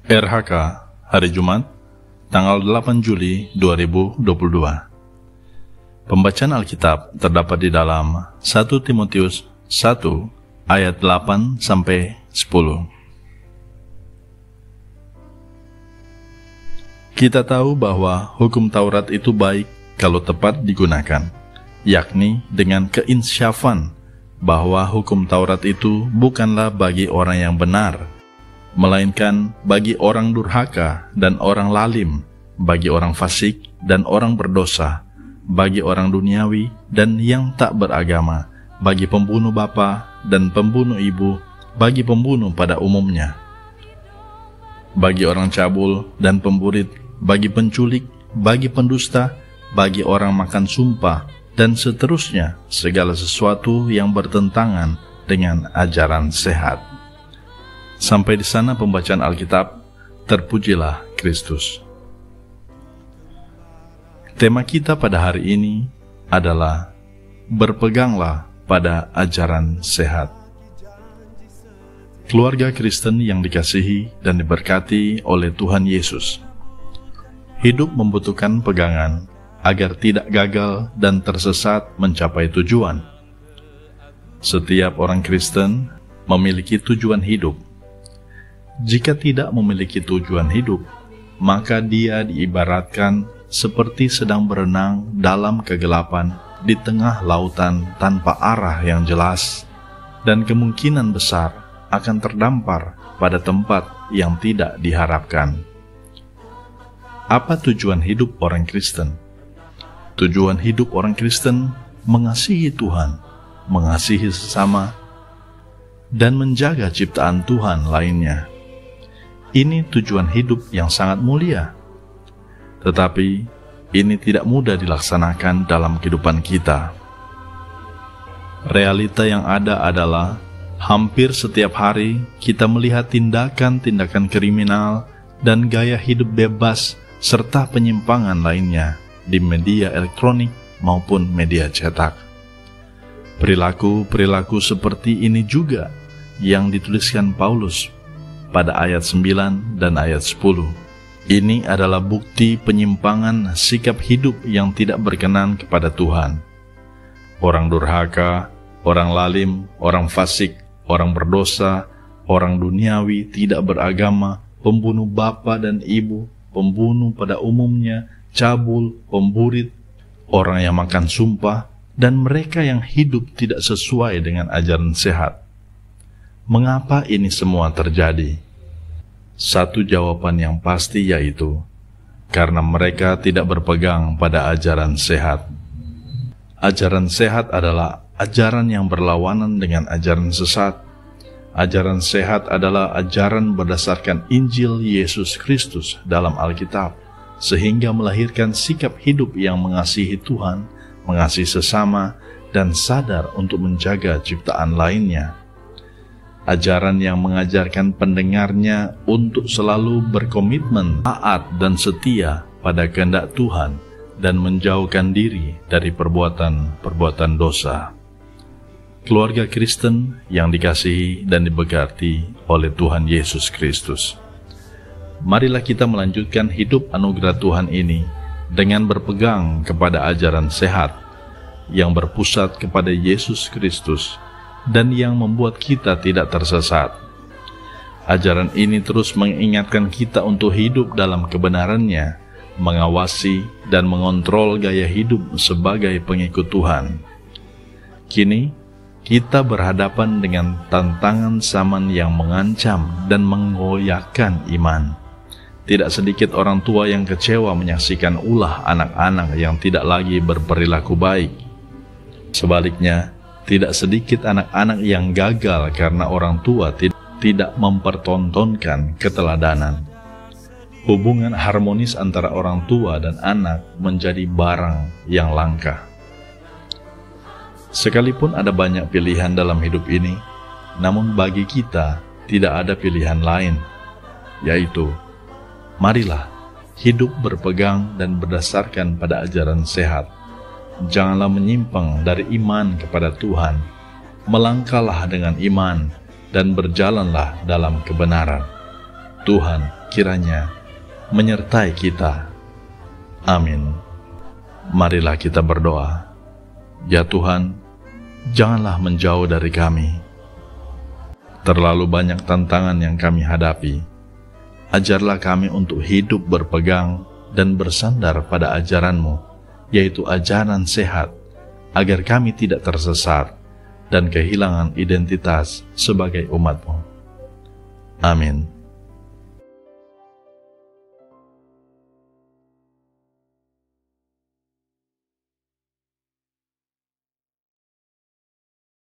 RHK, hari Jumat, tanggal 8 Juli 2022. Pembacaan Alkitab terdapat di dalam 1 Timotius 1 ayat 8-10. Kita tahu bahwa hukum Taurat itu baik kalau tepat digunakan, yakni dengan keinsyafan bahwa hukum Taurat itu bukanlah bagi orang yang benar, melainkan bagi orang durhaka dan orang lalim, bagi orang fasik dan orang berdosa, bagi orang duniawi dan yang tak beragama, bagi pembunuh bapa dan pembunuh ibu, bagi pembunuh pada umumnya, bagi orang cabul dan pemburit, bagi penculik, bagi pendusta, bagi orang makan sumpah, dan seterusnya, segala sesuatu yang bertentangan dengan ajaran sehat. Sampai di sana pembacaan Alkitab. Terpujilah Kristus. Tema kita pada hari ini adalah berpeganglah pada ajaran sehat. Keluarga Kristen yang dikasihi dan diberkati oleh Tuhan Yesus, hidup membutuhkan pegangan agar tidak gagal dan tersesat mencapai tujuan. Setiap orang Kristen memiliki tujuan hidup. Jika tidak memiliki tujuan hidup, maka dia diibaratkan seperti sedang berenang dalam kegelapan di tengah lautan tanpa arah yang jelas, dan kemungkinan besar akan terdampar pada tempat yang tidak diharapkan. Apa tujuan hidup orang Kristen? Tujuan hidup orang Kristen mengasihi Tuhan, mengasihi sesama, dan menjaga ciptaan Tuhan lainnya. Ini tujuan hidup yang sangat mulia. Tetapi ini tidak mudah dilaksanakan dalam kehidupan kita. Realita yang ada adalah hampir setiap hari kita melihat tindakan-tindakan kriminal dan gaya hidup bebas serta penyimpangan lainnya di media elektronik maupun media cetak. Perilaku-perilaku seperti ini juga yang dituliskan Paulus pada ayat 9 dan ayat 10. Ini adalah bukti penyimpangan sikap hidup yang tidak berkenan kepada Tuhan. Orang durhaka, orang lalim, orang fasik, orang berdosa, orang duniawi, tidak beragama, pembunuh bapa dan ibu, pembunuh pada umumnya, cabul, pemburit, orang yang makan sumpah, dan mereka yang hidup tidak sesuai dengan ajaran sehat. Mengapa ini semua terjadi? Satu jawaban yang pasti yaitu karena mereka tidak berpegang pada ajaran sehat. Ajaran sehat adalah ajaran yang berlawanan dengan ajaran sesat. Ajaran sehat adalah ajaran berdasarkan Injil Yesus Kristus dalam Alkitab, sehingga melahirkan sikap hidup yang mengasihi Tuhan, mengasihi sesama, dan sadar untuk menjaga ciptaan lainnya. Ajaran yang mengajarkan pendengarnya untuk selalu berkomitmen, taat, dan setia pada kehendak Tuhan dan menjauhkan diri dari perbuatan-perbuatan dosa. Keluarga Kristen yang dikasihi dan diberkati oleh Tuhan Yesus Kristus, marilah kita melanjutkan hidup anugerah Tuhan ini dengan berpegang kepada ajaran sehat yang berpusat kepada Yesus Kristus dan yang membuat kita tidak tersesat. Ajaran ini terus mengingatkan kita untuk hidup dalam kebenarannya, mengawasi dan mengontrol gaya hidup sebagai pengikut Tuhan. Kini, kita berhadapan dengan tantangan zaman yang mengancam dan menggoyahkan iman. Tidak sedikit orang tua yang kecewa menyaksikan ulah anak-anak yang tidak lagi berperilaku baik. Sebaliknya, tidak sedikit anak-anak yang gagal karena orang tua tidak mempertontonkan keteladanan. Hubungan harmonis antara orang tua dan anak menjadi barang yang langka. Sekalipun ada banyak pilihan dalam hidup ini, namun bagi kita tidak ada pilihan lain, yaitu marilah hidup berpegang dan berdasarkan pada ajaran sehat. Janganlah menyimpang dari iman kepada Tuhan. Melangkahlah dengan iman dan berjalanlah dalam kebenaran. Tuhan kiranya menyertai kita. Amin. Marilah kita berdoa. Ya Tuhan, janganlah menjauh dari kami. Terlalu banyak tantangan yang kami hadapi. Ajarlah kami untuk hidup berpegang dan bersandar pada ajaran-Mu, yaitu ajaran sehat, agar kami tidak tersesat dan kehilangan identitas sebagai umat-Mu. Amin.